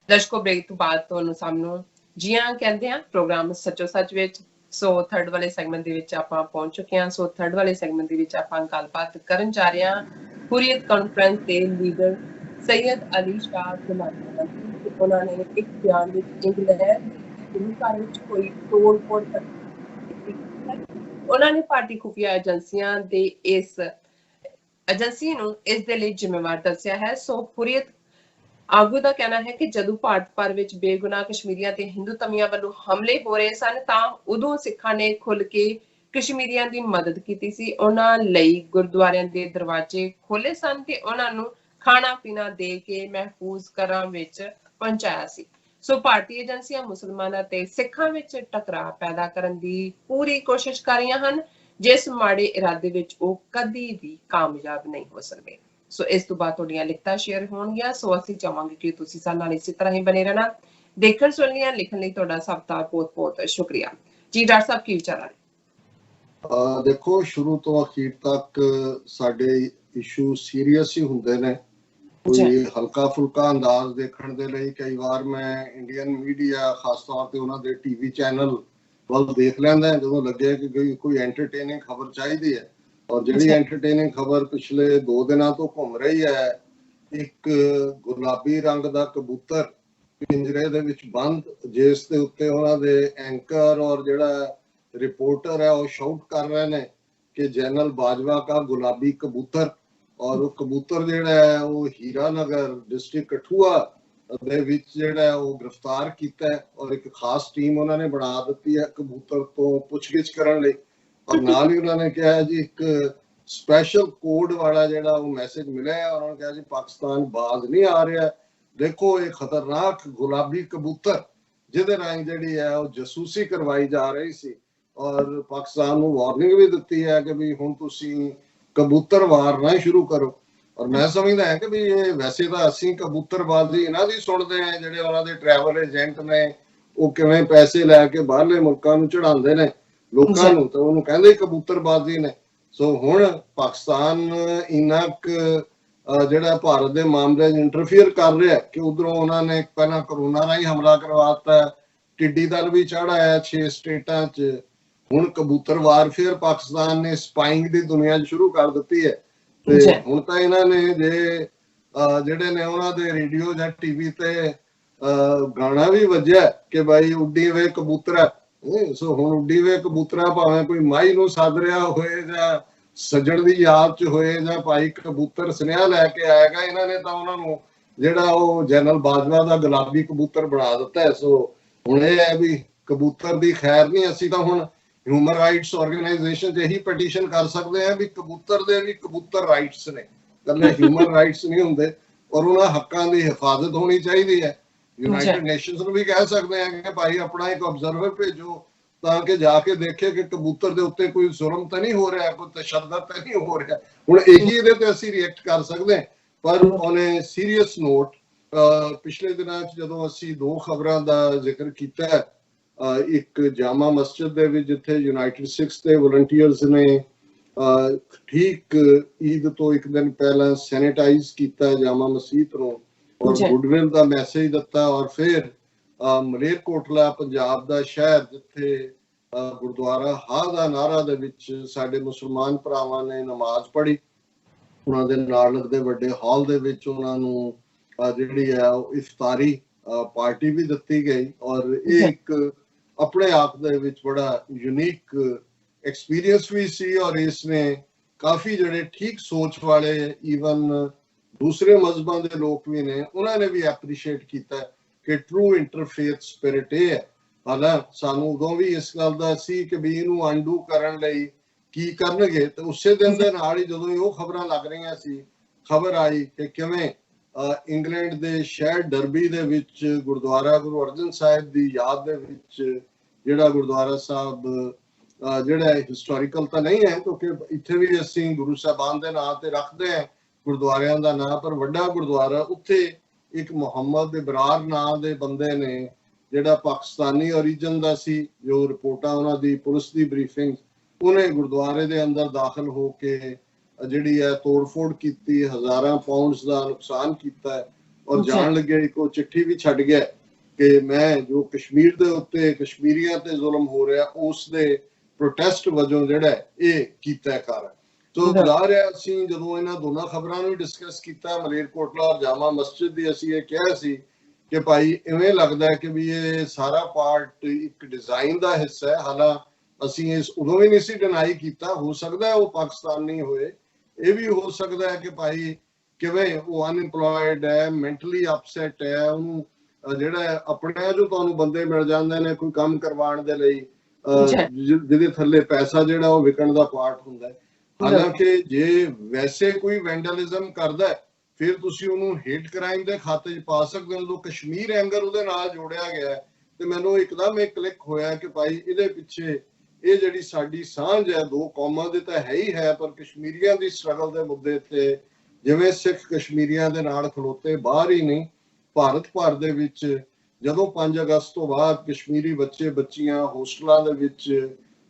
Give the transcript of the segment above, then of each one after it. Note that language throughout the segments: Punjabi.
ਦਰਸ਼ਕੋ ਬ੍ਰੇਕ ਤੋਂ ਬਾਅਦ ਤੁਹਾਨੂੰ ਸਾਹਮਣੇ ਜੀਆਂ ਕਹਿੰਦੇ ਆ ਪ੍ਰੋਗਰਾਮ ਸੱਚੋ ਸੱਚ ਵਿੱਚ। ਸੋ ਥਰਡ ਵਾਲੇ ਸੈਗਮੈਂਟ ਦੇ ਵਿੱਚ ਆਪਾਂ ਪਹੁੰਚ ਚੁੱਕੇ ਹਾਂ। ਸੋ ਥਰਡ ਵਾਲੇ ਸੈਗਮੈਂਟ ਦੇ ਵਿੱਚ ਆਪਾਂ ਗੱਲਬਾਤ ਕਰਨ ਜਾ ਰਹੇ ਹਾਂ ਹੁਰੀਅਤ ਕਾਨਫਰੰਸ ਦੇ ਲੀਡਰ ਸੈयद ਅਲੀ ਸ਼ਾਹ ਗਲਾਨੀ ਦੀ। ਉਹਨਾਂ ਨੇ ਇੱਕ ਬਿਆਨ ਵਿੱਚ ਇੰਗਲੈਂਡ ਦੇ ਗੁਰੂ ਘਰ ਵਿੱਚ ਕੋਈ ਤੋੜ-ਫੋੜ ਉਹਨਾਂ ਨੇ ਭਾਰਤੀ ਖੁਫੀਆ ਏਜੰਸੀਆਂ ਦੇ ਇਸ ਏਜੰਸੀ ਨੂੰ ਇਸ ਦੇ ਲਈ ਜ਼ਿੰਮੇਵਾਰ ਦੱਸਿਆ ਹੈ। ਸੋ ਹੁਰੀਅਤ ਆਗੂ ਦਾ ਕਹਿਣਾ ਹੈ ਕਿ ਜਦੋਂ ਭਾਰਤ ਭਰ ਵਿੱਚ ਬੇਗੁਨਾਹ ਕਸ਼ਮੀਰੀਆਂ ਤੇ ਹਿੰਦੂ ਤਮੀਆਂ ਵੱਲੋਂ ਹਮਲੇ ਹੋ ਰਹੇ ਸਨ ਤਾਂ ਉਦੋਂ ਸਿੱਖਾਂ ਨੇ ਖੁੱਲ੍ਹ ਕੇ ਕਸ਼ਮੀਰੀਆਂ ਦੀ ਮਦਦ ਕੀਤੀ ਸੀ। ਉਹਨਾਂ ਲਈ ਗੁਰਦੁਆਰਿਆਂ ਦੇ ਦਰਵਾਜ਼ੇ ਖੋਲੇ ਸਨ ਤੇ ਉਹਨਾਂ ਨੂੰ ਖਾਣਾ ਪੀਣਾ ਦੇ ਕੇ ਮਹਿਫੂਜ਼ ਘਰਾਂ ਵਿੱਚ ਪਹੁੰਚਾਇਆ ਸੀ। ਸੋ ਭਾਰਤੀ ਏਜੰਸੀਆਂ ਮੁਸਲਮਾਨਾਂ ਤੇ ਸਿੱਖਾਂ ਵਿੱਚ ਟਕਰਾਅ ਪੈਦਾ ਕਰਨ ਦੀ ਪੂਰੀ ਕੋਸ਼ਿਸ਼ ਕਰ ਰਹੀਆਂ ਹਨ, ਜਿਸ ਮਾੜੇ ਇਰਾਦੇ ਵਿੱਚ ਉਹ ਕਦੀ ਵੀ ਕਾਮਯਾਬ ਨਹੀਂ ਹੋ ਸਕਦੇ। ਸੋ ਇਸ ਤੋਂ ਬਾਅਦ ਤੁਹਾਡੀਆਂ ਲਿਖਤਾਂ ਸ਼ੇਅਰ ਹੋਣਗੀਆਂ। ਸੋ ਅਸੀਂ ਚਾਹਾਂਗੇ ਕਿ ਤੁਸੀਂ ਸਾਡੇ ਨਾਲ ਇਸੇ ਤਰ੍ਹਾਂ ਹੀ ਬਣੇ ਰਹਿਣਾ। ਦੇਖਣ ਸੁਣਨੀਆਂ ਲਿਖਣ ਲਈ ਤੁਹਾਡਾ ਸਭ ਦਾ ਬਹੁਤ-ਬਹੁਤ ਸ਼ੁਕਰੀਆ ਜੀ। ਡਾਕਟਰ ਸਾਹਿਬ ਕੀ ਵਿਚਾਰ ਹੈ? ਦੇਖੋ, ਸ਼ੁਰੂ ਤੋਂ ਅਖੀਰ ਤੱਕ ਸਾਡੇ ਇਸ਼ੂ ਸੀਰੀਅਸ ਹੀ ਹੁੰਦੇ ਨੇ। ਕੋਈ ਹਲਕਾ ਫੁਲਕਾ ਅੰਦਾਜ਼ ਦੇਖਣ ਦੇ ਲਈ ਕਈ ਵਾਰ ਮੈਂ ਇੰਡੀਅਨ ਮੀਡੀਆ ਖਾਸ ਤੌਰ ਤੇ ਉਹਨਾਂ ਦੇ ਟੀਵੀ ਚੈਨਲ ਵੱਲ ਦੇਖ ਲੈਂਦਾ ਜਦੋਂ ਲੱਗਿਆ ਕਿ ਕੋਈ ਐਂਟਰਟੇਨਿੰਗ ਖਬਰ ਚਾਹੀਦੀ ਹੈ। ਔਰ ਜਿਹੜੀ ਐਂਟਰਟੇਨਿੰਗ ਖਬਰ ਪਿਛਲੇ 2 ਦਿਨਾਂ ਤੋਂ ਘੁੰਮ ਰਹੀ ਹੈ, ਇੱਕ ਗੁਲਾਬੀ ਰੰਗ ਦਾ ਕਬੂਤਰ ਪਿੰਜਰੇ ਦੇ ਵਿੱਚ ਬੰਦ, ਜਿਸ ਦੇ ਉੱਤੇ ਉਹਨਾਂ ਦੇ ਐਂਕਰ ਔਰ ਜਿਹੜਾ ਰਿਪੋਰਟਰ ਹੈ ਉਹ ਸ਼ਾਊਟ ਕਰ ਰਹੇ ਨੇ ਕਿ ਜਨਰਲ ਬਾਜਵਾ ਦਾ ਗੁਲਾਬੀ ਕਬੂਤਰ। ਔਰ ਉਹ ਕਬੂਤਰ ਜਿਹੜਾ ਹੈ ਉਹ ਹੀਰਾਨਗਰ ਡਿਸਟ੍ਰਿਕਟ ਕਠੂਆ ਦੇ ਵਿੱਚ ਜਿਹੜਾ ਉਹ ਗ੍ਰਿਫਤਾਰ ਕੀਤਾ ਹੈ ਔਰ ਇੱਕ ਖਾਸ ਟੀਮ ਉਹਨਾਂ ਨੇ ਬਣਾ ਦਿੱਤੀ ਹੈ ਕਬੂਤਰ ਤੋਂ ਪੁੱਛਗਿੱਛ ਕਰਨ ਲਈ। ਔਰ ਨਾਲ ਹੀ ਉਹਨਾਂ ਨੇ ਕਿਹਾ ਜੀ ਇੱਕ ਸਪੈਸ਼ਲ ਕੋਡ ਵਾਲਾ ਜਿਹੜਾ ਉਹ ਮੈਸੇਜ ਮਿਲਿਆ ਹੈ। ਉਹਨਾਂ ਨੇ ਕਿਹਾ ਜੀ ਪਾਕਿਸਤਾਨ ਬਾਜ਼ ਨਹੀਂ ਆ ਰਿਹਾ। ਦੇਖੋ, ਇਹ ਖਤਰਨਾਕ ਗੁਲਾਬੀ ਕਬੂਤਰ ਜਿਹਦੇ ਰਾਹੀਂ ਜਿਹੜੀ ਹੈ ਉਹ ਜਸੂਸੀ ਕਰਵਾਈ ਜਾ ਰਹੀ ਸੀ ਔਰ ਪਾਕਿਸਤਾਨ ਨੂੰ ਵਾਰਨਿੰਗ ਵੀ ਦਿੱਤੀ ਹੈ ਕਿ ਵੀ ਹੁਣ ਤੁਸੀਂ ਕਬੂਤਰ ਵਾਰਨਾ ਸ਼ੁਰੂ ਕਰੋ। ਔਰ ਮੈਂ ਸਮਝਦਾ ਹੈ ਕਿ ਵੀ ਇਹ ਵੈਸੇ ਤਾਂ ਅਸੀਂ ਕਬੂਤਰਬਾਜ਼ੀ ਇਹਨਾਂ ਦੀ ਸੁਣਦੇ ਹਾਂ, ਜਿਹੜੇ ਉਹਨਾਂ ਦੇ ਟਰੈਵਲ ਏਜੰਟ ਨੇ ਉਹ ਕਿਵੇਂ ਪੈਸੇ ਲੈ ਕੇ ਬਾਹਰਲੇ ਮੁਲਕਾਂ ਨੂੰ ਚੜਾਉਂਦੇ ਨੇ ਲੋਕਾਂ ਨੂੰ, ਤਾਂ ਉਹਨੂੰ ਕਹਿੰਦੇ ਕਬੂਤਰਬਾਜ਼ੀ ਨੇ। ਸੋ ਹੁਣ ਪਾਕਿਸਤਾਨ ਇੰਨਾ ਜਿਹੜਾ ਭਾਰਤ ਦੇ ਮਾਮਲੇ 'ਚ ਇੰਟਰਫੀਅਰ ਕਰ ਰਿਹਾ ਕਿ ਉਧਰੋਂ ਉਹਨਾਂ ਨੇ ਪਹਿਲਾਂ ਕਰੋਨਾ ਰਾਹੀਂ ਹਮਲਾ ਕਰਵਾਤਾ, ਟਿੱਡੀ ਦਲ ਵੀ ਚੜ੍ਹ ਆਇਆ 6 ਸਟੇਟਾਂ 'ਚ। ਹੁਣ ਕਬੂਤਰ ਵਾਰਫੇਅਰ ਪਾਕਿਸਤਾਨ ਨੇ ਸਪਾਈਂਗ ਦੀ ਦੁਨੀਆ 'ਚ ਸ਼ੁਰੂ ਕਰ ਦਿੱਤੀ ਹੈ। ਤੇ ਹੁਣ ਤਾਂ ਇਹਨਾਂ ਨੇ ਜਿਹੜੇ ਨੇ ਉਹਨਾਂ ਦੇ ਰੇਡੀਓ ਜਾਂ ਟੀਵੀ ਤੇ ਗਾਣਾ ਵੀ ਵੱਜਿਆ ਕਿ ਬਾਈ ਉੱਡੀ ਵੇ ਕਬੂਤਰਾ। ਸੋ ਹੁਣ ਉੱਡੀ ਵੇ ਕਬੂਤਰਾ ਭਾਵੇਂ ਕੋਈ ਮਾਈ ਨੂੰ ਸੱਦ ਰਿਹਾ ਹੋਏ ਜਾਂ ਸੱਜਣ ਦੀ ਯਾਦ 'ਚ ਹੋਏ ਜਾਂ ਭਾਈ ਕਬੂਤਰ ਸੁਨੇਹਾ ਲੈ ਕੇ ਆਏਗਾ, ਇਹਨਾਂ ਨੇ ਤਾਂ ਉਹਨਾਂ ਨੂੰ ਜਿਹੜਾ ਉਹ ਜਨਰਲ ਬਾਜਵਾ ਦਾ ਗੁਲਾਬੀ ਕਬੂਤਰ ਬਣਾ ਦਿੱਤਾ ਹੈ। ਸੋ ਹੁਣ ਇਹ ਹੈ ਵੀ ਕਬੂਤਰ ਦੀ ਖੈਰ ਨਹੀਂ। ਅਸੀਂ ਤਾਂ ਹੁਣ ਹਿਊਮਨ ਰਾਈਟਸ ਆਰਗੇਨਾਈਜੇਸ਼ਨ 'ਚ ਇਹੀ ਪਟੀਸ਼ਨ ਕਰ ਸਕਦੇ ਹਾਂ ਵੀ ਕਬੂਤਰ ਦੇ ਵੀ ਕਬੂਤਰ ਰਾਈਟਸ ਨੇ, ਇਕੱਲੇ ਹਿਊਮਨ ਰਾਈਟਸ ਨਹੀਂ ਹੁੰਦੇ ਔਰ ਉਹਨਾਂ ਹੱਕਾਂ ਦੀ ਹਿਫਾਜ਼ਤ ਹੋਣੀ ਚਾਹੀਦੀ ਹੈ। ਯੂਨਾਈਟਿਡ ਨੇਸ਼ਨਸ ਨੂੰ ਵੀ ਕਹਿ ਸਕਦੇ ਹਾਂ ਕਿ ਭਾਈ ਆਪਣਾ ਇੱਕ ਆਬਜ਼ਰਵਰ ਭੇਜੋ ਤਾਂ ਕਿ ਜਾ ਕੇ ਦੇਖੇ ਕਿ ਕਬੂਤਰ ਦੇ ਉੱਤੇ ਕੋਈ ਜ਼ੁਲਮ ਤਾਂ ਨਹੀਂ ਹੋ ਰਿਹਾ, ਕੋਈ ਤਸ਼ੱਦਦ ਤਾਂ ਨਹੀਂ ਹੋ ਰਿਹਾ। ਹੁਣ ਇਹੀ ਇਹਦੇ ਤੇ ਅਸੀਂ ਰਿਐਕਟ ਕਰ ਸਕਦੇ ਹਾਂ। ਪਰ ਔਨ ਸੀਰੀਅਸ ਨੋਟ, ਪਿਛਲੇ ਦਿਨਾਂ 'ਚ ਜਦੋਂ ਅਸੀਂ 2 ਖਬਰਾਂ ਦਾ ਜ਼ਿਕਰ ਕੀਤਾ ਹੈ, ਇੱਕ ਜਾਮਾ ਮਸਜਿਦ ਦੇ ਵਿੱਚ ਜਿੱਥੇ ਯੂਨਾਈਟਿਡ ਸਿੱਖਸ ਦੇ ਵਲੰਟੀਅਰਸ ਨੇ ਠੀਕ ਈਦ ਤੋਂ 1 ਦਿਨ ਪਹਿਲਾਂ ਸੈਨੀਟਾਈਜ਼ ਕੀਤਾ ਜਾਮਾ ਮਸਜਿਦ ਨੂੰ ਔਰ ਗੁੱਡਵਿਲ ਦਾ ਮੈਸੇਜ ਦਿੱਤਾ। ਔਰ ਫਿਰ ਮਲੇਰਕੋਟਲਾ ਪੰਜਾਬ ਦਾ ਸ਼ਹਿਰ ਜਿੱਥੇ ਗੁਰਦੁਆਰਾ ਹਾ ਦਾ ਨਾਰਾ ਦੇ ਵਿੱਚ ਸਾਡੇ ਮੁਸਲਮਾਨ ਭਰਾਵਾਂ ਨੇ ਨਮਾਜ਼ ਪੜ੍ਹੀ, ਉਹਨਾਂ ਦੇ ਨਾਲ ਲੱਗਦੇ ਵੱਡੇ ਹਾਲ ਦੇ ਵਿੱਚ ਉਹਨਾਂ ਨੂੰ ਜਿਹੜੀ ਹੈ ਉਹ ਇਫਤਾਰੀ ਪਾਰਟੀ ਵੀ ਦਿੱਤੀ ਗਈ। ਔਰ ਇਹ ਇੱਕ ਆਪਣੇ ਆਪ ਦੇ ਵਿੱਚ ਬੜਾ ਯੂਨੀਕ ਐਕਸਪੀਰੀਅੰਸ ਵੀ ਸੀ ਔਰ ਇਸ ਨੇ ਕਾਫੀ ਜਿਹੜੇ ਠੀਕ ਸੋਚ ਵਾਲੇ ਈਵਨ ਦੂਸਰੇ ਮਜ਼ਹਬਾਂ ਦੇ ਲੋਕ ਵੀ ਨੇ ਉਹਨਾਂ ਨੇ ਵੀ ਐਪਰੀਸ਼ੀਏਟ ਕੀਤਾ ਕਿ ਟਰੂ ਇੰਟਰਫੇਥ ਸਪਿਰਿਟ ਇਹ ਹੈ। ਹਾਲਾਂਕਿ ਸਾਨੂੰ ਉਦੋਂ ਵੀ ਇਸ ਗੱਲ ਦਾ ਸੀ ਕਿ ਵੀ ਇਹਨੂੰ ਅਨਡੂ ਕਰਨ ਲਈ ਕੀ ਕਰਨਗੇ, ਤੇ ਉਸੇ ਦਿਨ ਦੇ ਨਾਲ ਹੀ ਜਦੋਂ ਉਹ ਖਬਰਾਂ ਲੱਗ ਰਹੀਆਂ ਸੀ, ਖਬਰ ਆਈ ਕਿ ਕਿਵੇਂ ਇੰਗਲੈਂਡ ਦੇ ਸ਼ਹਿਰ ਡਰਬੀ ਦੇ ਵਿੱਚ ਗੁਰਦੁਆਰਾ ਗੁਰੂ ਅਰਜਨ ਸਾਹਿਬ ਦੀ ਯਾਦ ਦੇ ਵਿੱਚ ਜਿਹੜਾ ਗੁਰਦੁਆਰਾ ਸਾਹਿਬ ਜਿਹੜਾ ਹਿਸਟੋਰੀਕਲ ਤਾਂ ਨਹੀਂ ਹੈ ਕਿਉਂਕਿ ਇੱਥੇ ਵੀ ਅਸੀਂ ਗੁਰੂ ਸਾਹਿਬਾਨ ਦੇ ਨਾਂ ਤੇ ਰੱਖਦੇ ਹਾਂ ਗੁਰਦੁਆਰਿਆਂ ਦਾ ਨਾਂ, ਪਰ ਵੱਡਾ ਗੁਰਦੁਆਰਾ ਉੱਥੇ ਇੱਕ ਮੁਹੰਮਦ ਇਬਰਾਰ ਨਾਂ ਦੇ ਬੰਦੇ ਨੇ ਜਿਹੜਾ ਪਾਕਿਸਤਾਨੀ ਓਰੀਜਨ ਦਾ ਸੀ, ਜੋ ਰਿਪੋਰਟਾਂ ਉਹਨਾਂ ਦੀ ਪੁਲਿਸ ਦੀ ਬਰੀਫਿੰਗ, ਉਹਨੇ ਗੁਰਦੁਆਰੇ ਦੇ ਅੰਦਰ ਦਾਖਲ ਹੋ ਕੇ ਜਿਹੜੀ ਹੈ ਤੋੜਫੋੜ ਕੀਤੀ, ਹਜ਼ਾਰਾਂ ਪਾਉਂਡਸ ਦਾ ਨੁਕਸਾਨ ਕੀਤਾ। ਔਰ ਜਾਣ ਲੱਗੇ ਇੱਕ ਉਹ ਚਿੱਠੀ ਵੀ ਛੱਡ ਗਿਆ ਕਿ ਮੈਂ ਜੋ ਕਸ਼ਮੀਰ ਦੇ ਉੱਤੇ ਕਸ਼ਮੀਰੀਆਂ ਤੇ ਜ਼ੁਲਮ ਹੋ ਰਿਹਾ ਉਸ ਦੇ ਪ੍ਰੋਟੈਸਟ ਵਜੋਂ ਜਿਹੜਾ ਇਹ ਕੀਤਾ ਕਰ। ਤੋ ਜ਼ਾਹਿਰ ਹੈ ਅਸੀਂ ਜਦੋਂ ਇਹਨਾਂ ਦੋਨਾਂ ਖਬਰਾਂ ਨੂੰ ਡਿਸਕਸ ਕੀਤਾ ਮਲੇਰਕੋਟਲਾ ਔਰ ਜਾਮਾ ਮਸਜਿਦ ਦੀ, ਅਸੀਂ ਇਹ ਕਿਹਾ ਸੀ ਕਿ ਭਾਈ ਇਵੇਂ ਲੱਗਦਾ ਹੈ ਕਿ ਵੀ ਇਹ ਸਾਰਾ ਪਾਰਟ ਇੱਕ ਡਿਜ਼ਾਈਨ ਦਾ ਹਿੱਸਾ ਹੈ। ਹਾਲਾਂਕਿ ਅਸੀਂ ਇਸ ਉਦੋਂ ਵੀ ਨਹੀਂ ਸੀ ਡਿਨਾਈ ਕੀਤਾ, ਹੋ ਸਕਦਾ ਹੈ ਉਹ ਪਾਕਿਸਤਾਨੀ ਹੋਏ, ਇਹ ਵੀ ਹੋ ਸਕਦਾ ਹੈ ਕਿ ਭਾਈ ਕਿਵੇਂ ਉਹ ਅਨਇੰਪਲੋਇਡ ਹੈ, ਮੈਂਟਲੀ ਅਪਸੈਟ ਹੈ, ਉਹਨੂੰ ਜਿਹੜਾ ਆਪਣੇ ਜੋ ਤੁਹਾਨੂੰ ਬੰਦੇ ਮਿਲ ਜਾਂਦੇ ਨੇ ਕੋਈ ਕੰਮ ਕਰਵਾਉਣ ਦੇ ਲਈ ਜਿਹਦੇ ਥੱਲੇ ਪੈਸਾ ਜਿਹੜਾ ਉਹ ਵਿਕਣ ਦਾ ਪਾਰਟ ਹੁੰਦਾ ਹੈ। ਹਾਲਾਂਕਿ ਜੇ ਵੈਸੇ ਕੋਈ ਵੈਂਡਲਿਜ਼ਮ ਕਰਦਾ ਫਿਰ ਤੁਸੀਂ ਉਹਨੂੰ ਹੇਟ ਕ੍ਰਾਈਮ ਦੇ ਖਾਤੇ 'ਚ ਪਾ ਸਕਦੇ ਹੋ। ਜਦੋਂ ਕਸ਼ਮੀਰ ਐਂਗਰ ਉਹਦੇ ਨਾਲ ਜੋੜਿਆ ਗਿਆ ਤੇ ਮੈਨੂੰ ਇੱਕਦਮ ਇਹ ਕਲਿੱਕ ਹੋਇਆ ਕਿ ਭਾਈ ਇਹਦੇ ਪਿੱਛੇ ਇਹ ਜਿਹੜੀ ਸਾਡੀ ਸਾਂਝ ਹੈ ਦੋ ਕੌਮਾਂ ਦੇ ਤਾਂ ਹੈ ਹੀ ਹੈ, ਪਰ ਕਸ਼ਮੀਰੀਆਂ ਦੀ ਸਟਰਗਲ ਦੇ ਮੁੱਦੇ ਤੇ ਜਿਵੇਂ ਸਿੱਖ ਕਸ਼ਮੀਰੀਆਂ ਦੇ ਨਾਲ ਖਲੋਤੇ ਬਾਹਰ ਹੀ ਨਹੀਂ ਭਾਰਤ ਭਰ ਦੇ ਵਿੱਚ ਜਦੋਂ 5 ਅਗਸਤ ਤੋਂ ਬਾਅਦ ਕਸ਼ਮੀਰੀ ਬੱਚੇ ਬੱਚੀਆਂ ਹੋਸਟਲਾਂ ਦੇ ਵਿੱਚ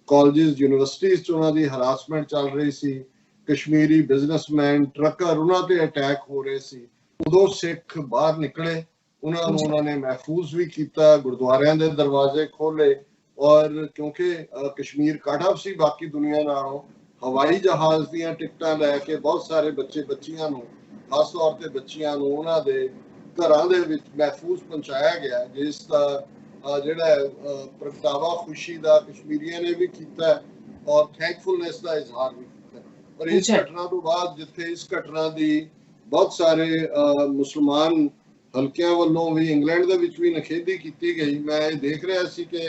ਕਾਲਜਿਸ ਯੂਨੀਵਰਸਿਟੀਜ਼ 'ਚ ਉਹਨਾਂ ਦੀ ਹਰਾਸਮੈਂਟ ਚੱਲ ਰਹੀ ਸੀ, ਕਸ਼ਮੀਰੀ ਬਿਜ਼ਨਸਮੈਨ ਟਰੱਕਰ ਉਹਨਾਂ ਤੇ ਅਟੈਕ ਹੋ ਰਹੇ ਸੀ, ਉਦੋਂ ਸਿੱਖ ਬਾਹਰ ਨਿਕਲੇ, ਉਹਨਾਂ ਨੇ ਮਹਿਫੂਜ਼ ਵੀ ਕੀਤਾ, ਗੁਰਦੁਆਰਿਆਂ ਦੇ ਦਰਵਾਜ਼ੇ ਖੋਲੇ ਔਰ ਕਿਉਂਕਿ ਕਸ਼ਮੀਰ ਕੱਟ ਆਫ ਸੀ ਬਾਕੀ ਦੁਨੀਆ ਨਾਲੋਂ, ਹਵਾਈ ਜਹਾਜ਼ ਦੀਆਂ ਟਿਕਟਾਂ ਲੈ ਕੇ ਬਹੁਤ ਸਾਰੇ ਬੱਚੇ ਬੱਚੀਆਂ ਨੂੰ ਖਾਸ ਤੌਰ ਤੇ ਬੱਚੀਆਂ ਨੂੰ ਉਹਨਾਂ ਦੇ ਘਰਾਂ ਦੇ ਵਿੱਚ ਮਹਿਫੂਜ਼ ਪਹੁੰਚਾਇਆ ਗਿਆ, ਜਿਸ ਦਾ ਜਿਹੜਾ ਪ੍ਰਗਟਾਵਾ ਖੁਸ਼ੀ ਦਾ ਕਸ਼ਮੀਰੀਆਂ ਨੇ ਵੀ ਕੀਤਾ ਔਰ ਥੈਂਕਫੁਲਨੈਸ ਦਾ ਇਜ਼ਹਾਰ ਵੀ ਕੀਤਾ। ਪਰ ਇਸ ਘਟਨਾ ਤੋਂ ਬਾਅਦ ਜਿੱਥੇ ਇਸ ਘਟਨਾ ਦੀ ਬਹੁਤ ਸਾਰੇ ਮੁਸਲਮਾਨ ਹਲਕਿਆਂ ਵੱਲੋਂ ਵੀ ਇੰਗਲੈਂਡ ਦੇ ਵਿੱਚ ਵੀ ਨਿਖੇਧੀ ਕੀਤੀ ਗਈ, ਮੈਂ ਇਹ ਦੇਖ ਰਿਹਾ ਸੀ ਕਿ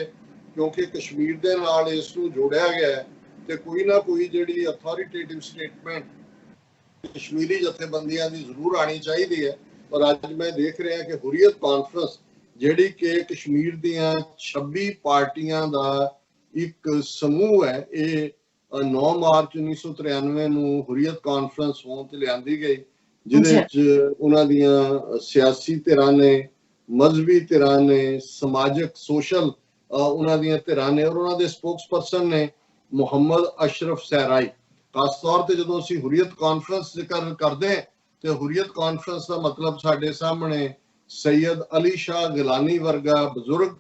ਕਿਉਂਕਿ ਕਸ਼ਮੀਰ ਦੇ ਨਾਲ ਇਸ ਨੂੰ ਜੋੜਿਆ ਗਿਆ ਤੇ ਕੋਈ ਨਾ ਕੋਈ ਜਿਹੜੀ ਅਥਾਰਟੇਟਿਵ ਸਟੇਟਮੈਂਟ ਕਸ਼ਮੀਰੀ ਜਥੇਬੰਦੀਆਂ ਦੀ ਜ਼ਰੂਰ ਆਣੀ ਚਾਹੀਦੀ ਹੈ। ਪਰ ਅੱਜ ਮੈਂ ਦੇਖ ਰਿਹਾ ਕਿ ਹੁਰੀਅਤ ਕਾਨਫਰੰਸ ਜਿਹੜੀ ਕਿ ਕਸ਼ਮੀਰ ਦੀਆਂ 26 ਪਾਰਟੀਆਂ ਦਾ ਇੱਕ ਸਮੂਹ ਹੈ, ਇਹ 9 ਮਾਰਚ 1993 ਨੂੰ ਹੁਰੀਅਤ ਕਾਨਫਰੰਸ ਹੋਣ ਤੇ ਲਿਆਂਦੀ ਗਈ, ਜਿਹਦੇ ਵਿੱਚ ਉਹਨਾਂ ਦੀਆਂ ਸਿਆਸੀ ਧਿਰਾਂ ਨੇ, ਮਜ਼ਹਬੀ ਧਿਰਾਂ ਨੇ, ਸਮਾਜਿਕ ਸੋਸ਼ਲ ਉਹਨਾਂ ਦੀਆਂ ਧਿਰਾਂ ਨੇ ਔਰ ਉਹਨਾਂ ਦੇ ਸਪੋਕਸਪਰਸਨ ਨੇ ਮੁਹੰਮਦ ਅਸ਼ਰਫ ਸਹਿਰਾਈ। ਖਾਸ ਤੌਰ ਤੇ ਜਦੋਂ ਅਸੀਂ ਹੁਰੀਅਤ ਕਾਨਫਰੰਸ ਜ਼ਿਕਰ ਕਰਦੇ ਤੇ ਹੁਰੀਅਤ ਕਾਨਫਰੰਸ ਦਾ ਮਤਲਬ ਸਾਡੇ ਸਾਹਮਣੇ ਸੈਯਦ ਅਲੀ ਸ਼ਾਹ ਗਿਲਾਨੀ ਵਰਗਾ ਬਜ਼ੁਰਗ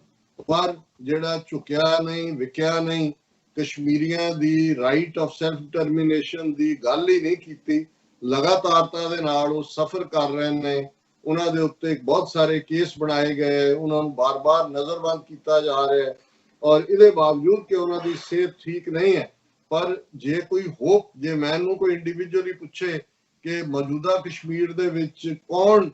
ਪਰ ਜਿਹੜਾ ਝੁਕਿਆ ਨਹੀਂ, ਵਿਕਿਆ ਨਹੀਂ, ਕਸ਼ਮੀਰੀਆਂ ਦੀ ਰਾਈਟ ਆਫ ਸੈਲਫ ਡਿਟਰਮੀਨੇਸ਼ਨ ਦੀ ਗੱਲ ਹੀ ਨਹੀਂ ਕੀਤੀ, ਲਗਾਤਾਰਤਾ ਦੇ ਨਾਲ ਉਹ ਸਫਰ ਕਰ ਰਹੇ ਨੇ, ਉਹਨਾਂ ਦੇ ਉੱਤੇ ਬਹੁਤ ਸਾਰੇ ਕੇਸ ਬਣਾਏ ਗਏ, ਉਹਨਾਂ ਨੂੰ ਬਾਰ-ਬਾਰ ਨਜ਼ਰਬੰਦ ਕੀਤਾ ਜਾ ਰਿਹਾ ਹੈ ਔਰ ਇਹਦੇ ਬਾਵਜੂਦ ਕਿ ਉਹਨਾਂ ਦੀ ਸਿਹਤ ਠੀਕ ਨਹੀਂ ਹੈ। ਪਰ ਜੇ ਕੋਈ ਹੋਪ, ਜੇ ਮੈਨੂੰ ਕੋਈ ਇੰਡੀਵਿਜੂਅਲੀ ਪੁੱਛੇ ਕਿ ਮੌਜੂਦਾ ਕਸ਼ਮੀਰ ਦੇ ਵਿੱਚ ਕੌਣ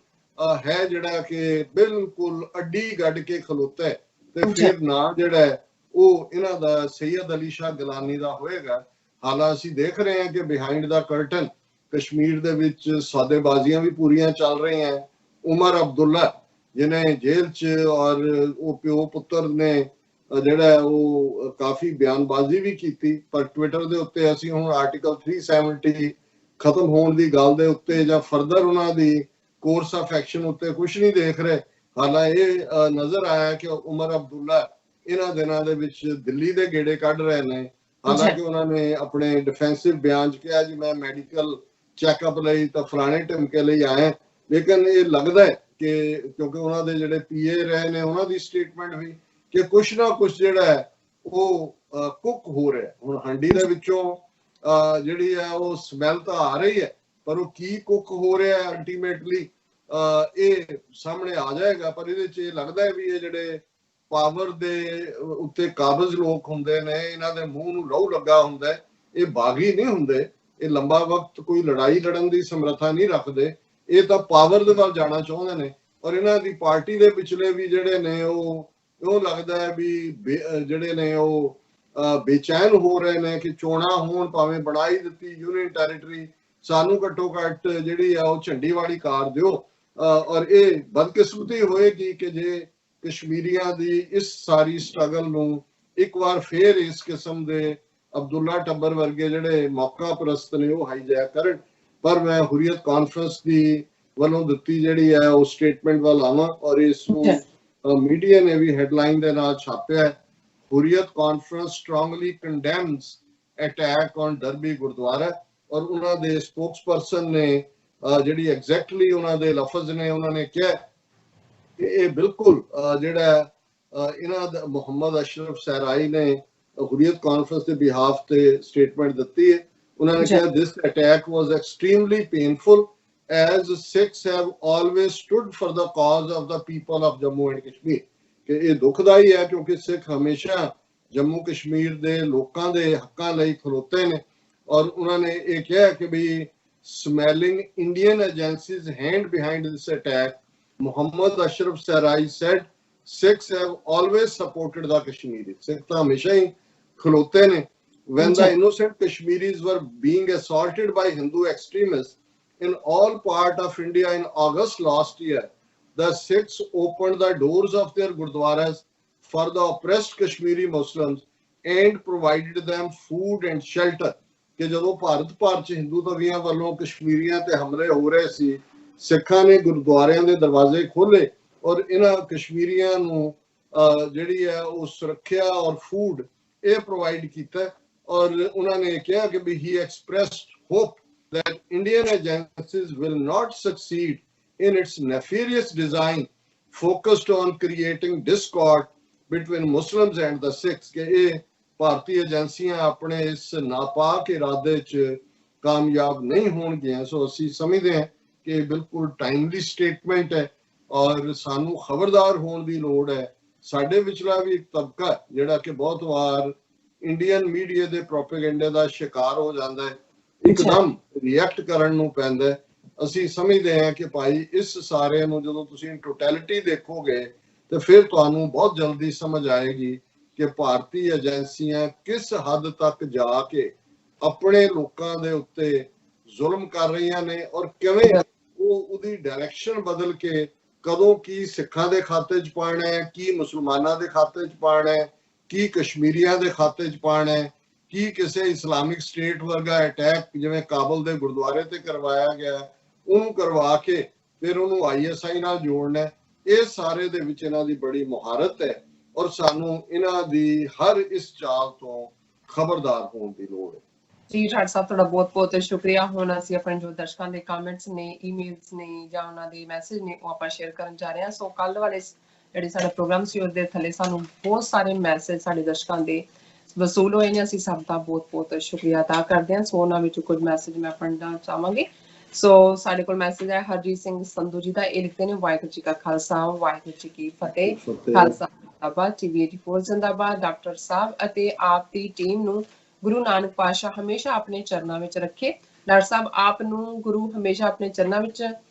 ਹੈ ਜਿਹੜਾ ਕਿ ਬਿਲਕੁਲ ਅੱਡੀ ਗੱਡ ਕੇ ਖਲੋਤਾ ਹੈ ਤੇ ਫਿਰ ਨਾਂ ਜਿਹੜਾ ਉਹ ਇਹਨਾਂ ਦਾ ਸੈਯਦ ਅਲੀ ਸ਼ਾਹ ਗਿਲਾਨੀ ਦਾ ਹੋਏਗਾ। ਹਾਲਾਂਕਿ ਅਸੀਂ ਦੇਖ ਰਹੇ ਹਾਂ ਕਿ ਬਿਹਾਈਂਡ ਦਾ ਕਰਟਨ ਕਸ਼ਮੀਰ ਦੇ ਵਿੱਚ ਸੌਦੇਬਾਜ਼ੀਆਂ ਵੀ ਪੂਰੀਆਂ ਚੱਲ ਰਹੀਆਂ। ਉਮਰ ਅਬਦੁੱਲਾ ਜਿਹਨੇ ਜੇਲ੍ਹ 'ਚ ਔਰ ਉਹ ਪਿਓ ਪੁੱਤਰ ਨੇ ਜਿਹੜਾ ਉਹ ਕਾਫੀ ਬਿਆਨਬਾਜ਼ੀ ਵੀ ਕੀਤੀ, ਪਰ ਟਵਿੱਟਰ ਦੇ ਉੱਤੇ ਅਸੀਂ ਹੁਣ ਆਰਟੀਕਲ 370 ਖਤਮ ਹੋਣ ਦੀ ਗੱਲ ਦੇ ਉੱਤੇ ਜਾਂ ਫਰਦਰ ਉਹਨਾਂ ਦੀ ਕੋਰਸ ਆਫ ਐਕਸ਼ਨ ਉੱਤੇ ਕੁਝ ਨਹੀਂ ਦੇਖ ਰਹੇ। ਹਾਲਾਂਕਿ ਇਹ ਨਜ਼ਰ ਆਇਆ ਕਿ ਉਮਰ ਅਬਦੁੱਲਾ ਇਹਨਾਂ ਦਿਨਾਂ ਦੇ ਵਿੱਚ ਦਿੱਲੀ ਦੇ ਗੇੜੇ ਕੱਢ ਰਹੇ ਨੇ। ਹਾਲਾਂਕਿ ਉਹਨਾਂ ਨੇ ਆਪਣੇ ਡਿਫੈਂਸਿਵ ਬਿਆਨ 'ਚ ਕਿਹਾ ਜੀ ਮੈਂ ਮੈਡੀਕਲ ਚੈੱਕਅਪ ਲਈ ਤਾਂ ਫਲਾਣੇ ਢਮਕੇ ਲਈ ਆਇਆ, ਲੇਕਿਨ ਇਹ ਲੱਗਦਾ ਹੈ ਕਿ ਕਿਉਂਕਿ ਉਹਨਾਂ ਦੇ ਜਿਹੜੇ ਪੀਏ ਰਹੇ ਨੇ ਉਹਨਾਂ ਦੀ ਸਟੇਟਮੈਂਟ ਵੀ ਕਿ ਕੁਛ ਨਾ ਕੁਛ ਜਿਹੜਾ ਹੈ ਉਹ ਕੁੱਕ ਹੋ ਰਿਹਾ। ਹੁਣ ਹੰਡੀ ਦੇ ਵਿੱਚੋਂ ਜਿਹੜੀ ਹੈ ਉਹ ਸਮੈਲ ਤਾਂ ਆ ਰਹੀ ਹੈ, ਪਰ ਉਹ ਕੀ ਕੁੱਕ ਹੋ ਰਿਹਾ ਅਲਟੀਮੇਟਲੀ ਇਹ ਸਾਹਮਣੇ ਆ ਜਾਏਗਾ। ਪਰ ਇਹਦੇ 'ਚ ਇਹ ਲੱਗਦਾ ਹੈ ਵੀ ਇਹ ਜਿਹੜੇ ਪਾਵਰ ਦੇ ਉੱਤੇ ਕਾਬਜ਼ ਲੋਕ ਹੁੰਦੇ ਨੇ, ਇਹਨਾਂ ਦੇ ਮੂੰਹ ਨੂੰ ਲਹੂ ਲੱਗਾ ਹੁੰਦਾ, ਇਹ ਬਾਗੀ ਨਹੀਂ ਹੁੰਦੇ, ਇਹ ਲੰਬਾ ਵਕਤ ਕੋਈ ਲੜਾਈ ਲੜਨ ਦੀ ਸਮਰੱਥਾ ਨਹੀਂ ਰੱਖਦੇ, ਇਹ ਤਾਂ ਪਾਵਰ ਦੇ ਵੱਲ ਜਾਣਾ ਚਾਹੁੰਦੇ ਨੇ। ਔਰ ਇਹਨਾਂ ਦੀ ਪਾਰਟੀ ਦੇ ਪਿਛਲੇ ਵੀ ਜਿਹੜੇ ਨੇ ਉਹ ਲੱਗਦਾ ਹੈ ਵੀ ਜਿਹੜੇ ਨੇ ਉਹ ਬੇਚੈਨ ਹੋ ਰਹੇ ਨੇ ਕਿ ਚੋਣਾਂ ਹੋਣ, ਭਾਵੇਂ ਬਣਾਈ ਦਿੱਤੀ ਯੂਨੀਅਨ ਟੈਰੀਟਰੀ, ਸਾਨੂੰ ਘੱਟੋ ਘੱਟ ਜਿਹੜੀ ਆ ਉਹ ਝੰਡੀ ਵਾਲੀ ਕਾਰ ਦਿਓ। ਔਰ ਇਹ ਬਦਕਿਸਮਤੀ ਹੋਏਗੀ ਕਿ ਜੇ ਕਸ਼ਮੀਰੀਆਂ ਦੀ ਇਸ ਸਾਰੀ ਸਟਰਗਲ ਨੂੰ ਇੱਕ ਵਾਰ ਫੇਰ ਇਸ ਕਿਸਮ ਦੇ ਅਬਦੁੱਲਾ ਟੱਬਰ ਵਰਗੇ ਜਿਹੜੇ ਮੌਕਾ ਪ੍ਰਸਤ ਨੇ ਉਹ ਹਾਈਜੈਕ ਕਰਨ। ਪਰ ਮੈਂ ਹੁਰੀਅਤ ਕਾਨਫਰੰਸ ਦੀ ਵੱਲੋਂ ਦਿੱਤੀ ਜਿਹੜੀ ਹੈ ਉਹ ਸਟੇਟਮੈਂਟ ਵੱਲ ਆਵਾਂ ਔਰ ਇਸ ਨੂੰ ਮੀਡੀਆ ਨੇ ਵੀ ਹੈਡਲਾਈਨ ਦੇ ਨਾਲ ਛਾਪਿਆ ਹੈ, Hurriyat conference strongly condemns attack on Derby gurdwara. ਔਰ ਉਹਨਾਂ ਦੇ ਸਪੋਕਸਪਰਸਨ ਨੇ ਜਿਹੜੀ ਐਗਜ਼ੈਕਟਲੀ ਉਹਨਾਂ ਦੇ ਲਫ਼ਜ਼ ਨੇ, ਉਹਨਾਂ ਨੇ ਕਿਹਾ ਕਿ ਇਹ ਬਿਲਕੁਲ ਜਿਹੜਾ ਇਹਨਾਂ ਦਾ ਮੁਹੰਮਦ ਅਸ਼ਰਫ ਸਹਿਰਾਈ ਨੇ ਹੁਰੀਅਤ ਕਾਨਫਰੰਸ ਦੇ ਬਿਹਾਫ ਤੇ ਸਟੇਟਮੈਂਟ ਦਿੱਤੀ ਹੈ। ਉਹਨਾਂ ਨੇ ਕਿਹਾ this attack was extremely painful as Sikhs have always stood for the cause of the people of Jammu and Kashmir ਕਿ ਇਹ ਦੁਖਦਾਈ ਹੈ ਕਿਉਂਕਿ ਸਿੱਖ ਹਮੇਸ਼ਾ ਜੰਮੂ ਕਸ਼ਮੀਰ ਦੇ ਲੋਕਾਂ ਦੇ ਹੱਕਾਂ ਲਈ ਖਲੋਤੇ ਨੇ। ਔਰ ਉਹਨਾਂ ਨੇ ਇਹ ਕਿਹਾ ਕਿ ਵੀ smelling Indian agencies hand behind this attack, Muhammad Ashraf Sehrai said Sikhs have always supported the Kashmiris. Sikh ਤਾਂ ਹਮੇਸ਼ਾ ਹੀ ਖਲੋਤੇ ਨੇ। When the innocent Kashmiris were being assaulted by Hindu extremists in all part of India in August last year, the Sikhs opened the doors of their gurdwaras for the oppressed Kashmiri Muslims and provided them food and shelter. ਕਿ ਜਦੋਂ ਭਾਰਤ ਭਰ ਚ ਹਿੰਦੂ ਤਵੀਆਂ ਵੱਲੋਂ ਕਸ਼ਮੀਰੀਆਂ ਤੇ ਹਮਲੇ ਹੋ ਰਹੇ ਸੀ, ਸਿੱਖਾਂ ਨੇ ਗੁਰਦੁਆਰਿਆਂ ਦੇ ਦਰਵਾਜ਼ੇ ਖੋਲੇ ਔਰ ਇਹਨਾਂ ਕਸ਼ਮੀਰੀਆਂ ਨੂੰ ਜਿਹੜੀ ਹੈ ਉਹ ਸੁਰੱਖਿਆ ਔਰ ਫੂਡ ਇਹ ਪ੍ਰੋਵਾਈਡ ਕੀਤਾ। ਔਰ ਉਹਨਾਂ ਨੇ ਕਿਹਾ ਕਿ ਵੀ he expressed hope that Indian agencies will not succeed in its nefarious design focused on creating discord between Muslims and the Sikhs ਕਿ ਇਹ ਭਾਰਤੀ ਏਜੰਸੀਆਂ ਆਪਣੇ ਇਸ ਨਾਪਾਕ ਇਰਾਦੇ 'ਚ ਕਾਮਯਾਬ ਨਹੀਂ ਹੋਣਗੀਆਂ। ਸੋ ਅਸੀਂ ਸਮਝਦੇ ਹਾਂ ਕਿ ਇਹ ਬਿਲਕੁਲ ਟਾਈਮਲੀ ਸਟੇਟਮੈਂਟ ਹੈ ਔਰ ਸਾਨੂੰ ਖਬਰਦਾਰ ਹੋਣ ਦੀ ਲੋੜ ਹੈ। ਸਾਡੇ ਵਿਚਲਾ ਵੀ ਇੱਕ ਤਬਕਾ ਜਿਹੜਾ ਕਿ ਬਹੁਤ ਵਾਰ ਇੰਡੀਅਨ ਮੀਡੀਆ ਦੇ ਪ੍ਰੋਪੇਗੈਂਡੇ ਦਾ ਸ਼ਿਕਾਰ ਹੋ ਜਾਂਦਾ ਹੈ, ਇੱਕਦਮ ਰਿਐਕਟ ਕਰਨ ਨੂੰ ਪੈਂਦਾ। ਅਸੀਂ ਸਮਝਦੇ ਹਾਂ ਕਿ ਭਾਈ ਇਸ ਸਾਰੇ ਨੂੰ ਜਦੋਂ ਤੁਸੀਂ ਟੋਟੈਲਿਟੀ ਦੇਖੋਗੇ ਤੇ ਫਿਰ ਤੁਹਾਨੂੰ ਬਹੁਤ ਜਲਦੀ ਸਮਝ ਆਏਗੀ ਕਿ ਭਾਰਤੀ ਏਜੰਸੀਆਂ ਕਿਸ ਹੱਦ ਤੱਕ ਜਾ ਕੇ ਆਪਣੇ ਲੋਕਾਂ ਦੇ ਉੱਤੇ ਜ਼ੁਲਮ ਕਰ ਰਹੀਆਂ ਨੇ ਔਰ ਕਿਵੇਂ ਉਹ ਉਹਦੀ ਡਾਇਰੈਕਸ਼ਨ ਬਦਲ ਕੇ ਕਦੋਂ ਕੀ ਸਿੱਖਾਂ ਦੇ ਖਾਤੇ 'ਚ ਪਾਉਣਾ ਹੈ, ਕੀ ਮੁਸਲਮਾਨਾਂ ਦੇ ਖਾਤੇ 'ਚ ਪਾਉਣਾ ਹੈ, ਕੀ ਕਸ਼ਮੀਰੀਆਂ ਦੇ ਖਾਤੇ 'ਚ ਪਾਉਣਾ ਹੈ, ਕੀ ਕਿਸੇ ਇਸਲਾਮਿਕ ਸਟੇਟ ਵਰਗਾ ਅਟੈਕ ਜਿਵੇਂ ਕਾਬਲ ਦੇ ਗੁਰਦੁਆਰੇ ਤੇ ਕਰਵਾਇਆ ਗਿਆ ਉਹਨੂੰ ਕਰਵਾ ਕੇ ਫਿਰ ਉਹਨੂੰ ISI ਨਾਲ ਜੋੜਨਾ। ਇਹ ਸਾਰੇ ਦੇ ਵਿੱਚ ਇਹਨਾਂ ਦੀ ਬੜੀ ਮੁਹਾਰਤ ਹੈ ਔਰ ਸਾਨੂੰ ਇਹਨਾਂ ਦੀ ਹਰ ਇਸ ਚਾਲ ਤੋਂ ਖਬਰਦਾਰ ਹੋਣ ਦੀ ਲੋੜ ਹੈ। ਜੀ ਠਾੜ ਸਾਹਿਬ ਤੁਹਾਡਾ ਬਹੁਤ ਬਹੁਤ ਸ਼ੁਕਰੀਆ। ਹੁਣ ਅਸੀਂ ਆਪਣੇ ਜੋ ਦਰਸ਼ਕਾਂ ਦੇ ਕਮੈਂਟਸ ਨੇ, ਈਮੇਲਸ ਨੇ ਜਾਂ ਉਹਨਾਂ ਦੇ ਮੈਸੇਜ ਨੇ ਉਹ ਆਪਾਂ ਸ਼ੇਅਰ ਕਰਨ ਜਾ ਰਹੇ ਹਾਂ। ਸੋ ਕੱਲ ਵਾਲੇ ਜਿਹੜੇ ਸਾਡਾ ਪ੍ਰੋਗਰਾਮ ਸੀ ਉਹਦੇ ਥੱਲੇ ਸਾਨੂੰ ਬਹੁਤ ਸਾਰੇ ਮੈਸੇਜ ਸਾਡੇ ਦਰਸ਼ਕਾਂ ਦੇ ਵਸੂਲ ਹੋਏ ਨੇ। ਅਸੀਂ ਸਭ ਦਾ ਬਹੁਤ ਬਹੁਤ ਸ਼ੁਕਰੀਆ ਅਦਾ ਕਰਦੇ ਹਾਂ। ਸੋ ਉਹਨਾਂ ਵਿੱਚੋਂ ਕੁਝ ਮੈਸੇਜ ਮੈਂ ਪੜ੍ਹਨਾ ਚਾਹਾਂਗੀ। ਸੋ ਸਾਡੇ ਕੋਲ ਮੈਸੇਜ ਹੈ ਹਰਜੀਤ ਸਿੰਘ ਸੰਧੂ ਜੀ ਦਾ। ਇਹ ਲਿਖਦੇ ਨੇ ਵਾਹਿਗੁਰੂ ਜੀ ਕਾ ਖਾਲਸਾ ਵਾਹਿਗੁਰੂ ਜੀ ਕੀ ਫਤਿਹ। ਖਾਲਸਾ ਜਿੰਦਾਬਾਦ, TV 84 ਜਿੰਦਾਬਾਦ। ਡਾਕਟਰ ਸਾਹਿਬ ਅਤੇ ਆਪ ਦੀ ਟੀਮ ਨੂੰ ਗੁਰੂ ਨਾਨਕ ਪਾਤਸ਼ਾਹ ਹਮੇਸ਼ਾ ਆਪਣੇ ਚਰਨਾਂ ਵਿੱਚ ਰੱਖੇ। ਡਾਕਟਰ ਸਾਹਿਬ ਆਪ ਨੂੰ ਗੁਰੂ ਹਮੇਸ਼ਾ ਆਪਣੇ ਚਰਨਾਂ ਵਿੱਚ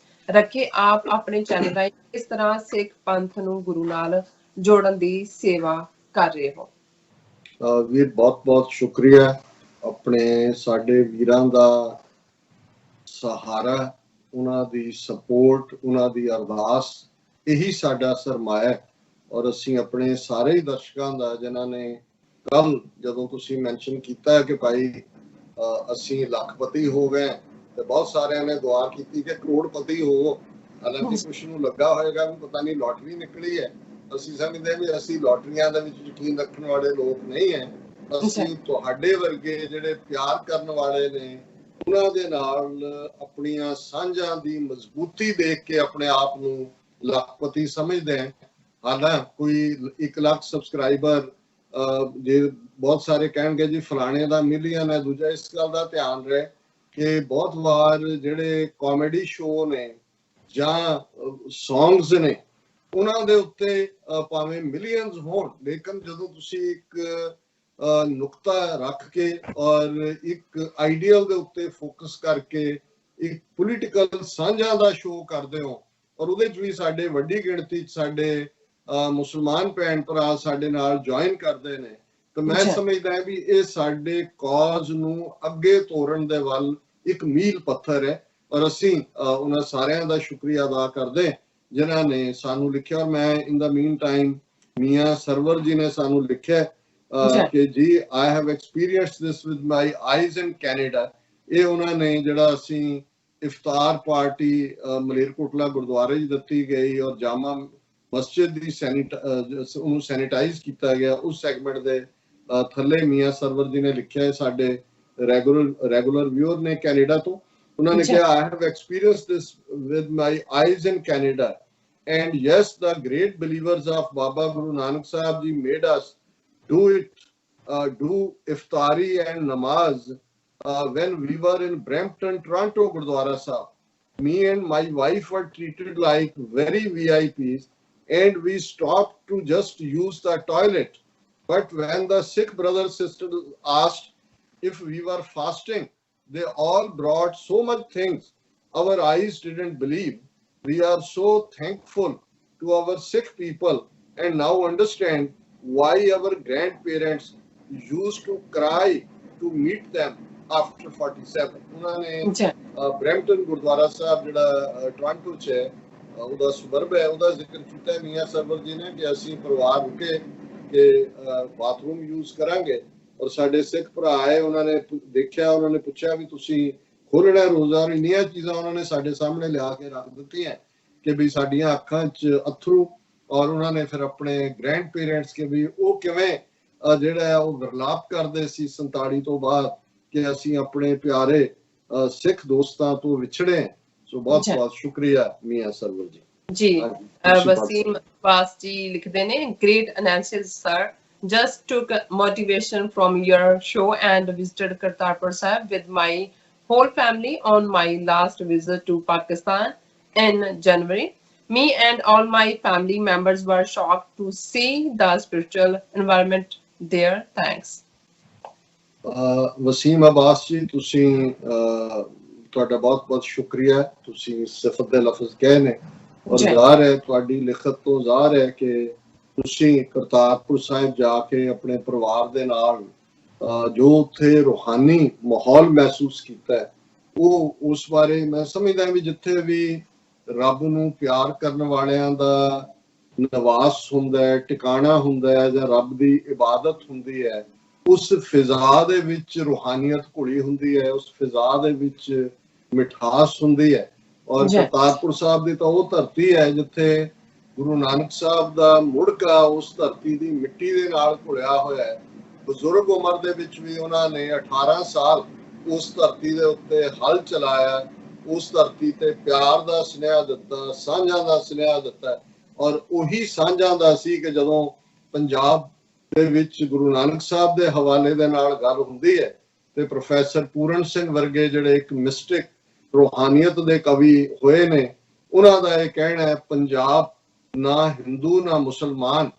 ਰੱਖੇ। ਆਪ ਆਪਣੇ ਚੈਨਲ ਰਾਹੀਂ ਇਸ ਤਰ੍ਹਾਂ ਸਿੱਖ ਪੰਥ ਨੂੰ ਗੁਰੂ ਨਾਲ ਜੋੜਨ ਦੀ ਸੇਵਾ ਕਰ ਰਹੇ ਹੋ। ਵੀਰ ਬਹੁਤ ਬਹੁਤ ਸ਼ੁਕਰੀਆ। ਆਪਣੇ ਸਾਡੇ ਵੀਰਾਂ ਦਾ ਸਹਾਰਾ, ਉਹਨਾਂ ਦੀ ਸਪੋਰਟ, ਉਹਨਾਂ ਦੀ ਅਰਦਾਸ ਇਹੀ ਸਾਡਾ ਸਰਮਾਇਆ। ਔਰ ਅਸੀਂ ਆਪਣੇ ਸਾਰੇ ਹੀ ਦਰਸ਼ਕਾਂ ਦਾ ਜਿਨ੍ਹਾਂ ਨੇ ਕੱਲ ਜਦੋਂ ਤੁਸੀਂ ਮੈਂਸ਼ਨ ਕੀਤਾ ਕਿ ਭਾਈ ਅਸੀਂ ਲੱਖਪਤੀ ਹੋ ਗਏ ਤੇ ਬਹੁਤ ਸਾਰਿਆਂ ਨੇ ਦੁਆ ਕੀਤੀ ਕਿ ਕਰੋੜਪਤੀ ਹੋ। ਹਾਲਾਂਕਿ ਕੁਛ ਨੂੰ ਲੱਗਾ ਹੋਏਗਾ ਵੀ ਪਤਾ ਨਹੀਂ ਲੋਟਰੀ ਨਿਕਲੀ ਹੈ। ਅਸੀਂ ਸਮਝਦੇ ਵੀ ਅਸੀਂ ਲੋਟਰੀਆਂ ਦੇ ਵਿੱਚ ਯਕੀਨ ਰੱਖਣ ਵਾਲੇ ਲੋਕ ਨਹੀਂ ਹੈ। ਅਸੀਂ ਤੁਹਾਡੇ ਵਰਗੇ ਜਿਹੜੇ ਪਿਆਰ ਕਰਨ ਵਾਲੇ ਨੇ ਉਹਨਾਂ ਦੇ ਨਾਲ ਆਪਣੀਆਂ ਸਾਂਝਾਂ ਦੀ ਮਜ਼ਬੂਤੀ ਦੇਖ ਕੇ ਆਪਣੇ ਆਪ ਨੂੰ ਲੱਖਪਤੀ ਸਮਝਦੇ ਹਾਂ। ਹਾਲਾਂ ਕੋਈ 1 ਲੱਖ ਸਬਸਕ੍ਰਾਈਬਰ ਜੇ ਬਹੁਤ ਸਾਰੇ ਕਹਿਣਗੇ ਜੀ ਫਲਾਣੇ ਦਾ ਮਿਲੀਅਨ ਹੈ। ਦੂਜਾ ਇਸ ਗੱਲ ਦਾ ਧਿਆਨ ਰਹੇ ਕਿ ਬਹੁਤ ਵਾਰ ਜਿਹੜੇ ਕਾਮੇਡੀ ਸ਼ੋਅ ਨੇ ਜਾਂ ਸੌਂਗਸ ਨੇ ਉਹਨਾਂ ਦੇ ਉੱਤੇ ਭਾਵੇਂ ਮਿਲੀਅਨਸ ਹੋਣ, ਲੇਕਿਨ ਜਦੋਂ ਤੁਸੀਂ ਇੱਕ ਨੁਕਤਾ ਰੱਖ ਕੇ ਔਰ ਇੱਕ ਆਈਡੀਅਲ ਦੇ ਉੱਤੇ ਫੋਕਸ ਕਰਕੇ ਇੱਕ ਪੋਲੀਟੀਕਲ ਸਾਂਝਾਂ ਦਾ ਸ਼ੋਅ ਕਰਦੇ ਹੋ ਔਰ ਉਹਦੇ 'ਚ ਵੀ ਸਾਡੇ ਵੱਡੀ ਗਿਣਤੀ 'ਚ ਸਾਡੇ ਮੁਸਲਮਾਨ ਭੈਣ ਭਰਾ ਸਾਡੇ ਨਾਲ ਜੁਆਇਨ ਕਰਦੇ ਨੇ ਤਾਂ ਮੈਂ ਸਮਝਦਾ ਵੀ ਇਹ ਸਾਡੇ ਕਾਜ਼ ਨੂੰ ਅੱਗੇ ਤੋਰਨ ਦੇ ਵੱਲ ਇੱਕ ਮੀਲ ਪੱਥਰ ਹੈ। ਔਰ ਅਸੀਂ ਉਹਨਾਂ ਸਾਰਿਆਂ ਦਾ ਸ਼ੁਕਰੀਆ ਅਦਾ ਕਰਦੇ ਜਿਨ੍ਹਾਂ ਨੇ ਸਾਨੂੰ ਲਿਖਿਆ। ਔਰ ਮੈਂ ਇਨ ਦਾ ਮੀਨ ਟਾਈਮ ਮੀਆਂ ਸਰਵਰ ਜੀ ਨੇ ਸਾਨੂੰ ਲਿਖਿਆ ਕਿ ਜੀ I have experienced this with my eyes in Canada. ਇਹ ਉਹਨਾਂ ਨੇ ਜਿਹੜਾ ਅਸੀਂ ਇਫਤਾਰ ਪਾਰਟੀ ਮਲੇਰਕੋਟਲਾ ਗੁਰਦੁਆਰੇ 'ਚ ਦਿੱਤੀ ਗਈ ਔਰ ਜਾਮਾ ਮਸਜਿਦ ਦੀ ਉਹਨੂੰ ਸੈਨੀਟਾਈਜ਼ ਕੀਤਾ ਗਿਆ ਉਸ ਸੈਗਮੈਂਟ ਦੇ ਥੱਲੇ ਮੀਆਂ ਸਰਵਰ ਜੀ ਨੇ ਲਿਖਿਆ ਹੈ। ਸਾਡੇ ਰੈਗੂਲਰ ਵਿਊਅਰ ਨੇ ਕੈਨੇਡਾ ਤੋਂ। उन्होंने कहा, I have experienced this with my eyes in Canada. And yes, the great believers of Baba Guru Nanak Sahib Ji made us do iftari and namaz when we were in Brampton, Toronto, Gurdwara Sahib. Me and my wife were treated like very VIPs, and we stopped to just use the toilet. But when the Sikh brothers sisters asked if we were fasting, they all brought so much things our eyes didn't believe. We are so thankful to our Sikh people and now understand why our grandparents used to cry to meet them after 47. उन्होंने ब्रैम्पटन गुरुद्वारा साहब ਜਿਹੜਾ ਟੋਰਾਂਟੋ 'ਚ ਹੈ ਉਹਦਾ ਸੁਬਰਬ ਹੈ ਉਹਦਾ ਜ਼ਿਕਰ ਕੀਤਾ ਮੀਆਂ ਸਰਵਰ ਜੀ ਨੇ ਕਿ ਅਸੀਂ ਪਰਿਵਾਰ ਰੁਕੇ ਕਿ ਬਾਥਰੂਮ ਯੂਜ਼ ਕਰਾਂਗੇ ਔਰ ਸਾਡੇ ਸਿੱਖ ਭਰਾ ਆਏ ਉਹਨਾਂ ਨੇ ਦੇਖਿਆ ਉਹਨਾਂ ਨੇ ਪੁੱਛਿਆ ਵੀ ਤੁਸੀਂ ਖੋਲਣਾ ਰੋਜ਼ਾ ਔਰ ਇੰਨੀਆਂ ਚੀਜ਼ਾਂ ਉਹਨਾਂ ਨੇ ਸਾਡੇ ਸਾਹਮਣੇ ਲਿਆ ਕੇ ਰੱਖ ਦਿੱਤੀਆਂ ਕਿ ਵੀ ਸਾਡੀਆਂ ਅੱਖਾਂ 'ਚ ਅਥਰੂ ਔਰ ਉਹਨਾਂ ਨੇ ਫਿਰ ਆਪਣੇ ਗ੍ਰੈਂਡ ਪੇਰੈਂਟਸ ਕੇ ਵੀ ਉਹ ਕਿਵੇਂ ਜਿਹੜਾ ਉਹ ਵਿਰਲਾਪ ਕਰਦੇ ਸੀ 47 ਤੋਂ ਬਾਅਦ ਕਿ ਅਸੀਂ ਆਪਣੇ ਪਿਆਰੇ ਸਿੱਖ ਦੋਸਤਾਂ ਤੋਂ ਵਿਛੜੇ ਸੋ ਬਹੁਤ ਬਹੁਤ ਸ਼ੁਕਰੀਆ ਮੀਆਂ ਸਰਵਰ ਜੀ ਜੀ ਵਸੀਮ ਅਬਾਸ ਜੀ ਲਿਖਦੇ ਨੇ great analysis sir just took motivation from your show and visited Kartarpur Sahib with my whole family on my last visit to Pakistan in January. Me and all my family members were shocked to see the spiritual environment there. Thanks. Wasim Abbas ਜੀ ਤੁਸੀਂ ਤੁਹਾਡਾ ਬਹੁਤ ਬਹੁਤ ਸ਼ੁਕਰੀਆ ਤੁਸੀਂ ਸਿਫਤ ਦੇ ਲਫ਼ਜ਼ ਕਹੇ ਨੇ ਔਰ ਜ਼ਾਹਰ ਹੈ ਤੁਹਾਡੀ ਲਿਖਤ ਤੋਂ ਜ਼ਾਹਰ ਹੈ ਕਿ ਤੁਸੀਂ ਕਰਤਾਰਪੁਰ ਸਾਹਿਬ ਜਾ ਕੇ ਆਪਣੇ ਪਰਿਵਾਰ ਦੇ ਨਾਲ ਜੋ ਉੱਥੇ ਰੂਹਾਨੀ ਮਾਹੌਲ ਮਹਿਸੂਸ ਕੀਤਾ ਹੈ ਉਹ ਉਸ ਬਾਰੇ ਮੈਂ ਸਮਝਦਾ ਵੀ ਜਿੱਥੇ ਵੀ ਰੱਬ ਨੂੰ ਪਿਆਰ ਕਰਨ ਵਾਲਿਆਂ ਦਾ ਨਿਵਾਸ ਹੁੰਦਾ ਹੈ ਟਿਕਾਣਾ ਹੁੰਦਾ ਹੈ ਜਾਂ ਰੱਬ ਦੀ ਇਬਾਦਤ ਹੁੰਦੀ ਹੈ ਉਸ ਫਿਜ਼ਾ ਦੇ ਵਿੱਚ ਰੂਹਾਨੀਅਤ ਘੁਲੀ ਹੁੰਦੀ ਹੈ ਉਸ ਫਿਜ਼ਾ ਦੇ ਵਿੱਚ ਮਿਠਾਸ ਹੁੰਦੀ ਹੈ ਔਰ ਕਰਤਾਰਪੁਰ ਸਾਹਿਬ ਦੀ ਤਾਂ ਉਹ ਧਰਤੀ ਹੈ ਜਿੱਥੇ ਗੁਰੂ ਨਾਨਕ ਸਾਹਿਬ ਦਾ ਮੁੜਕਾ ਉਸ ਧਰਤੀ ਦੀ ਮਿੱਟੀ ਦੇ ਨਾਲ ਘੁਲਿਆ ਹੋਇਆ ਹੈ ਬਜ਼ੁਰਗ ਉਮਰ ਦੇ ਵਿੱਚ ਵੀ ਉਹਨਾਂ ਨੇ 18 ਸਾਲ ਉਸ ਧਰਤੀ ਦੇ ਉੱਤੇ ਹਲ ਚਲਾਇਆ ਉਸ ਧਰਤੀ ਤੇ ਪਿਆਰ ਦਾ ਸੁਨੇਹਾ ਦਿੱਤਾ ਸਾਂਝਾਂ ਦਾ ਸੁਨੇਹਾ ਦਿੱਤਾ ਔਰ ਉਹੀ ਸਾਂਝਾਂ ਦਾ ਸੀ ਕਿ ਜਦੋਂ ਪੰਜਾਬ ਦੇ ਵਿੱਚ ਗੁਰੂ ਨਾਨਕ ਸਾਹਿਬ ਦੇ ਹਵਾਲੇ ਦੇ ਨਾਲ ਗੱਲ ਹੁੰਦੀ ਹੈ ਤੇ ਪ੍ਰੋਫੈਸਰ ਪੂਰਨ ਸਿੰਘ ਵਰਗੇ ਜਿਹੜੇ ਇੱਕ ਮਿਸਟਿਕ ਰੂਹਾਨੀਅਤ ਦੇ ਕਵੀ ਹੋਏ ਨੇ ਉਹਨਾਂ ਦਾ ਇਹ ਕਹਿਣਾ ਹੈ ਪੰਜਾਬ ਨਾ ਹਿੰਦੂ ਨਾ ਮੁਸਲਮਾਨ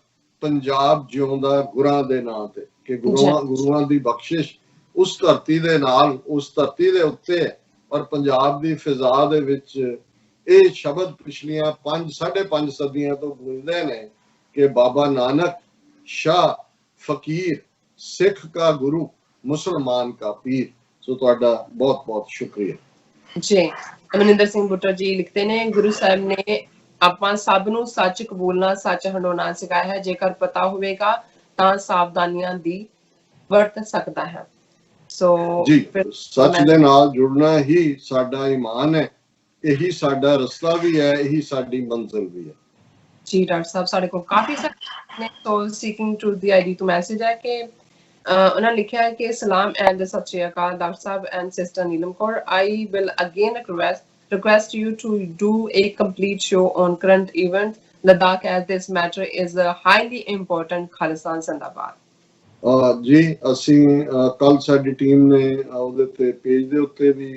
ਪੰਜਾਬ ਜਿਉਂਦਾ ਗੁਰਾਂ ਦੇ ਨਾਂ ਤੇ ਕਿ ਗੁਰੂਆਂ ਦੀ ਬਖਸ਼ਿਸ਼ ਉਸ ਧਰਤੀ ਦੇ ਨਾਲ ਉਸ ਧਰਤੀ ਦੇ ਉੱਤੇ ਔਰ ਪੰਜਾਬ ਦੀ ਫਿਜ਼ਾ ਦੇ ਵਿੱਚ ਇਹ ਸ਼ਬਦ ਪਿਛਲੀਆਂ 5.5 ਸਦੀਆਂ ਤੋਂ ਗੂੰਜਦੇ ਨੇ ਕਿ ਬਾਬਾ ਨਾਨਕ शाह फकीर सिख का गुरु मुसलमान का पीर सो तुहाडा बहुत बहुत शुक्रिया जी ਅਮਰਿੰਦਰ ਸਿੰਘ ਬੁੱਟਰ ਜੀ ਲਿਖਦੇ ਨੇ ਗੁਰੂ ਸਾਹਿਬ ਨੇ ਆਪਾਂ ਸਭ ਨੂੰ ਸੱਚ ਕਬੂਲਣਾ ਸੱਚ ਹੰਡਾਉਣਾ ਸਿਖਾਇਆ ਹੈ ਜੇਕਰ ਪਤਾ ਹੋਵੇਗਾ ਤਾਂ ਸਾਵਧਾਨੀਆਂ ਦੀ ਵਰਤ ਸਕਦਾ ਹੈ ਸੋ ਜੀ ਸੱਚ ਦੇ ਨਾਲ ਜੁੜਨਾ ਹੀ ਸਾਡਾ ਈਮਾਨ ਹੈ ਇਹੀ ਸਾਡਾ ਰਸਤਾ ਵੀ ਹੈ ਇਹੀ ਸਾਡੀ ਮੰਜ਼ਿਲ ਵੀ ਹੈ ਜੀ ਡਾਕਟਰ ਸਾਹਿਬ ਸਾਡੇ ਕੋਲ ਕਾਫੀ ਸਾਰੇ ਸੋ seeking to the ID to message ਹੈ ਕਿ ਉਹਨਾਂ ਲਿਖਿਆ ਹੈ ਕਿ ਸਲਾਮ ਐਂਡ ਸਤਿ ਸ਼੍ਰੀ ਅਕਾਲ doctor Sahib and sister Neelam Kaur I will again request you to do a complete show on current events Ladakh as this matter is highly important Khalistan ਜ਼ਿੰਦਾਬਾਦ ਜੀ ਅਸੀਂ ਕੱਲ ਸਾਡੀ ਟੀਮ ਨੇ ਉਹਦੇ ਤੇ ਪੇਜ ਦੇ ਉੱਤੇ ਵੀ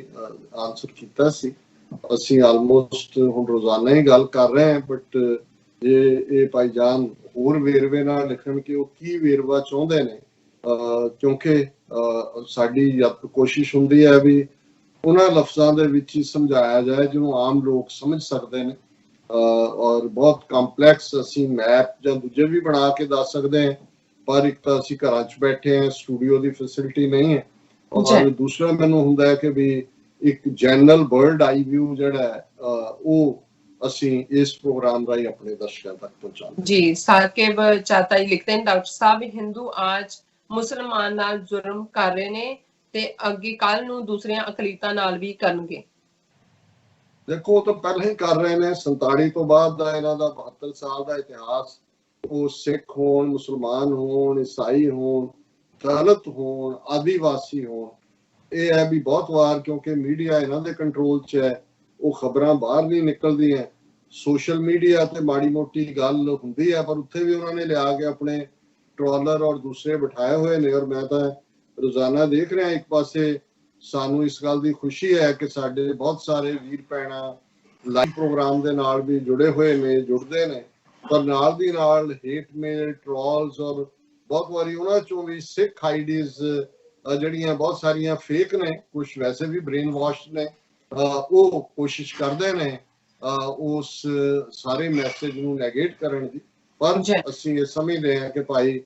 ਆਨਸਰ ਕੀਤਾ ਸੀ ਅਸੀਂ ਆਲਮੋਸਟ ਹੁਣ ਰੋਜ਼ਾਨਾ ਹੀ ਗੱਲ ਕਰ ਰਹੇ ਹਾਂ ਬਟ ਇਹ ਭਾਈਜਾਨ ਹੋਰ ਵੇਰਵੇ ਨਾਲ ਲਿਖਣ ਕਿ ਉਹ ਕੀ ਵੇਰਵਾ ਚਾਹੁੰਦੇ ਨੇ ਕਿਉਂਕਿ ਸਾਡੀ ਕੋਸ਼ਿਸ਼ ਹੁੰਦੀ ਹੈ ਵੀ ਉਹਨਾਂ ਲਫ਼ਜ਼ਾਂ ਦੇ ਵਿੱਚ ਹੀ ਸਮਝਾਇਆ ਜਾਏ ਜਿਹਨੂੰ ਆਮ ਲੋਕ ਸਮਝ ਸਕਦੇ ਨੇ ਔਰ ਬਹੁਤ ਕੰਪਲੈਕਸ ਅਸੀਂ ਮੈਪ ਜਾਂ ਦੂਜੇ ਵੀ ਬਣਾ ਕੇ ਦੱਸ ਸਕਦੇ ਹਾਂ ਪਰ ਇੱਕ ਤਾਂ ਅਸੀਂ ਘਰਾਂ 'ਚ ਬੈਠੇ ਹਾਂ ਸਟੂਡੀਓ ਦੀ ਫੈਸਿਲਿਟੀ ਨਹੀਂ ਹੈ ਔਰ ਦੂਸਰਾ ਮੈਨੂੰ ਹੁੰਦਾ ਹੈ ਕਿ ਵੀ ਇੱਕ ਜਨਰਲ ਬਰਡ ਆਈ ਵਿਊ ਜਿਹੜਾ ਹੈ ਉਹ ਅਸੀਂ ਇਸ ਪ੍ਰੋਗਰਾਮ ਰਾਹੀਂ ਆਪਣੇ ਦਰਸ਼ਕਾਂ ਤੱਕ ਪਹੁੰਚਾਉਂਦੇ ਜੀ ਸਾਕਿਬ ਚਾਤਾ ਜੀ ਲਿਖਦੇ ਨੇ ਡਾਕਟਰ ਸਾਹਿਬ ਹਿੰਦੂ ਅੱਜ ਮੁਸਲਮਾਨ ਨਾਲ ਜ਼ੁਲਮ ਕਰ ਰਹੇ ਨੇ ਤੇ ਅੱਗੇ ਕੱਲ ਨੂੰ ਦੂਸਰੀਆਂ ਅਕਲੀਤਾਂ ਨਾਲ ਵੀ ਕਰਨਗੇ ਦੇਖੋ ਤਾਂ ਪਹਿਲਾਂ ਹੀ ਕਰ ਰਹੇ ਨੇ 47 ਤੋਂ ਬਾਅਦ ਦਾ ਇਹਨਾਂ ਦਾ 72 ਸਾਲ ਦਾ ਇਤਿਹਾਸ ਉਹ ਸਿੱਖ ਹੋਣ ਮੁਸਲਮਾਨ ਹੋਣ ਈਸਾਈ ਹੋਣ ਦਲਿਤ ਹੋਣ ਆਦੀਵਾਸੀ ਹੋਣ ਇਹ ਹੈ ਵੀ ਬਹੁਤ ਵਾਰ ਕਿਉਂਕਿ ਮੀਡੀਆ ਇਹਨਾਂ ਦੇ ਕੰਟਰੋਲ 'ਚ ਹੈ, ਉਹ ਖਬਰਾਂ ਬਾਹਰ ਨਹੀਂ ਨਿਕਲਦੀਆਂ। ਸੋਸ਼ਲ ਮੀਡੀਆ ਤੇ ਮਾੜੀ ਮੋਟੀ ਗੱਲ ਹੁੰਦੀ ਹੈ, ਪਰ ਉੱਥੇ ਵੀ ਉਹਨਾਂ ਨੇ ਲਿਆ ਕੇ ਆਪਣੇ ਟਰੋਲਰ ਔਰ ਦੂਸਰੇ ਬਿਠਾਏ ਹੋਏ ਨੇ। ਔਰ ਮੈਂ ਤਾਂ ਰੋਜ਼ਾਨਾ ਦੇਖ ਰਿਹਾ, ਇੱਕ ਪਾਸੇ ਸਾਨੂੰ ਇਸ ਗੱਲ ਦੀ ਖੁਸ਼ੀ ਹੈ ਕਿ ਸਾਡੇ ਬਹੁਤ ਸਾਰੇ ਵੀਰ ਭੈਣਾਂ ਲਾਈਵ ਪ੍ਰੋਗਰਾਮ ਦੇ ਨਾਲ ਵੀ ਜੁੜੇ ਹੋਏ ਨੇ, ਜੁੜਦੇ ਨੇ, ਪਰ ਨਾਲ ਦੀ ਨਾਲ ਹੇਟ ਮੇਲ, ਟਰੋਲਸ ਔਰ ਬਹੁਤ ਵਾਰੀ ਉਹਨਾਂ ਚੋਂ ਵੀ ਸਿੱਖ ਆਈਡੀਜ਼ ਜਿਹੜੀਆਂ ਬਹੁਤ ਸਾਰੀਆਂ ਫੇਕ ਨੇ, ਕੁਝ ਵੈਸੇ ਵੀ ਬ੍ਰੇਨ ਵਾਸ਼ ਨੇ, ਉਹ ਕੋਸ਼ਿਸ਼ ਕਰਦੇ ਨੇ ਉਸ ਸਾਰੇ ਮੈਸੇਜ ਨੂੰ ਨੈਗੇਟ ਕਰਨ ਦੀ। ਪਰ ਅਸੀਂ ਇਹ ਸਮਝਦੇ ਹਾਂ ਕਿ ਭਾਈ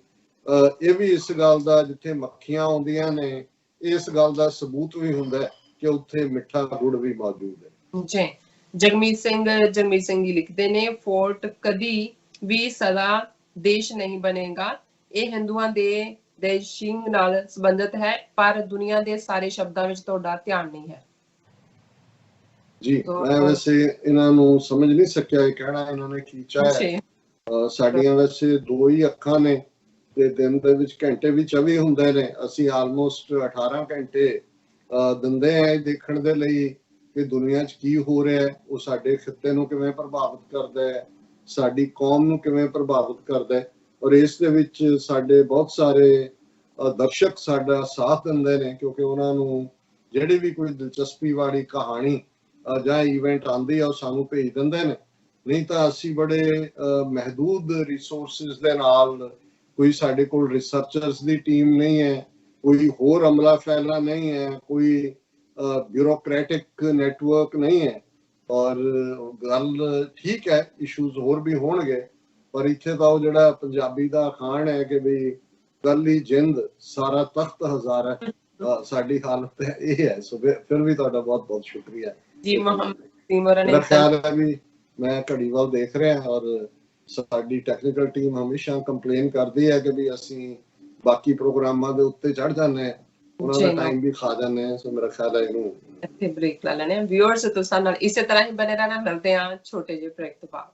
ਇਹ ਵੀ ਇਸ ਗੱਲ ਦਾ, ਜਿੱਥੇ ਮੱਖੀਆਂ ਆਉਂਦੀਆਂ ਨੇ, ਇਸ ਗੱਲ ਦਾ ਸਬੂਤ ਵੀ ਹੁੰਦਾ ਕਿ ਉੱਥੇ ਮਿੱਠਾ ਗੁੜ ਵੀ ਮੌਜੂਦ ਹੈ। ਜੀ ਜਗਮੀਤ ਸਿੰਘ ਜੀ ਲਿਖਦੇ ਨੇ, ਫੋਰਟ ਕਦੀ ਵੀ ਸਦਾ ਦੇਸ਼ ਨਹੀਂ ਬਣੇਗਾ, ਇਹ ਹਿੰਦੂਆਂ ਦੇ ਦੇਸ਼ਿੰਗ ਨਾਲ ਸੰਬੰਧਿਤ ਹੈ, ਪਰ ਦੁਨੀਆ ਦੇ ਸਾਰੇ ਸ਼ਬਦਾਂ ਵਿੱਚ ਤੁਹਾਡਾ ਧਿਆਨ ਨਹੀਂ ਹੈ। ਜੀ ਮੈਂ ਵੈਸੇ ਇਹਨਾਂ ਨੂੰ ਸਮਝ ਨਹੀਂ ਸਕਿਆ ਇਹ ਕਹਿਣਾ ਇਹਨਾਂ ਨੇ ਕੀ ਚਾਹਿਆ। ਸਾਡੀਆਂ ਵੈਸੇ ਦੋ ਹੀ ਅੱਖਾਂ ਨੇ ਤੇ ਦਿਨ ਦੇ ਵਿੱਚ ਘੰਟੇ ਵੀ 24 ਹੁੰਦੇ ਨੇ, ਅਸੀਂ ਆਲਮੋਸਟ 18 ਘੰਟੇ ਦਿੰਦੇ ਆ ਦੇਖਣ ਦੇ ਲਈ ਕਿ ਦੁਨੀਆ 'ਚ ਕੀ ਹੋ ਰਿਹਾ ਹੈ, ਉਹ ਸਾਡੇ ਖਿੱਤੇ ਨੂੰ ਕਿਵੇਂ ਪ੍ਰਭਾਵਿਤ ਕਰਦਾ ਹੈ, ਸਾਡੀ ਕੌਮ ਨੂੰ ਕਿਵੇਂ ਪ੍ਰਭਾਵਿਤ ਕਰਦਾ ਹੈ। ਔਰ ਇਸ ਦੇ ਵਿੱਚ ਸਾਡੇ ਬਹੁਤ ਸਾਰੇ ਦਰਸ਼ਕ ਸਾਡਾ ਸਾਥ ਦਿੰਦੇ ਨੇ, ਕਿਉਂਕਿ ਉਹਨਾਂ ਨੂੰ ਜਿਹੜੀ ਵੀ ਕੋਈ ਦਿਲਚਸਪੀ ਵਾਲੀ ਕਹਾਣੀ ਜਾਂ ਇਵੈਂਟ ਆਉਂਦੀ ਆ ਉਹ ਸਾਨੂੰ ਭੇਜ ਦਿੰਦੇ ਨੇ। ਨਹੀਂ ਤਾਂ ਅਸੀਂ ਬੜੇ ਮਹਿਦੂਦ ਰਿਸੋਰਸਿਸ ਦੇ ਨਾਲ, ਕੋਈ ਸਾਡੇ ਕੋਲ ਰਿਸਰਚਰਸ ਦੀ ਟੀਮ ਨਹੀਂ ਹੈ, ਕੋਈ ਹੋਰ ਅਮਲਾ ਫੈਲਾ ਨਹੀਂ ਹੈ, ਕੋਈ ਬਿਊਰੋਕ੍ਰੈਟਿਕ ਨੈਟਵਰਕ ਨਹੀਂ ਹੈ। ਔਰ ਗੱਲ ਠੀਕ ਹੈ, ਇਸ਼ੂਜ਼ ਹੋਰ ਵੀ ਹੋਣਗੇ, ਪਰ ਇੱਥੇ ਤਾਂ ਉਹ ਜਿਹੜਾ ਪੰਜਾਬੀ ਦਾ ਅਖਾਣ ਹੈ ਕਿ ਵੀ ਕੱਲੀ ਜਿੰਦ ਸਾਰਾ ਤਖਤ ਹਜ਼ਾਰਾ, ਸਾਡੀ ਹਾਲਤ ਹੈ ਇਹ ਹੈ। ਸੋ ਫਿਰ ਵੀ ਤੁਹਾਡਾ ਬਹੁਤ ਬਹੁਤ ਸ਼ੁਕਰੀਆ ਜੀ। ਮੇਰਾ ਖਿਆਲ ਹੈ ਵੀ ਮੈਂ ਘੜੀ ਵੱਲ ਦੇਖ ਰਿਹਾ, ਔਰ ਸਾਡੀ ਟੈਕਨੀਕਲ ਟੀਮ ਹਮੇਸ਼ਾ ਕੰਪਲੇਨ ਕਰਦੀ ਹੈ ਕਿ ਵੀ ਅਸੀਂ ਬਾਕੀ ਪ੍ਰੋਗਰਾਮਾਂ ਦੇ ਉੱਤੇ ਚੜ ਜਾਂਦੇ ਹਾਂ, ਉਹਨਾਂ ਦਾ ਟਾਈਮ ਵੀ ਖਾ ਜਾਂਦੇ ਹਾਂ। ਸੋ ਮੇਰਾ ਖਿਆਲ ਹੈ ਇਹਨੂੰ ਇੱਥੇ ਬ੍ਰੇਕ ਲਾ ਲੈਣੇ। ਵਿਊਅਰਸ ਤੁਸੀਂ ਨਾਲ ਇਸੇ ਤਰ੍ਹਾਂ ਹੀ ਬਨੇ ਰਹਿਣਾ, ਮਿਲਦੇ ਹਾਂ ਛੋਟੇ ਜਿਹੇ ਬ੍ਰੇਕ ਤੋਂ ਬਾਅਦ।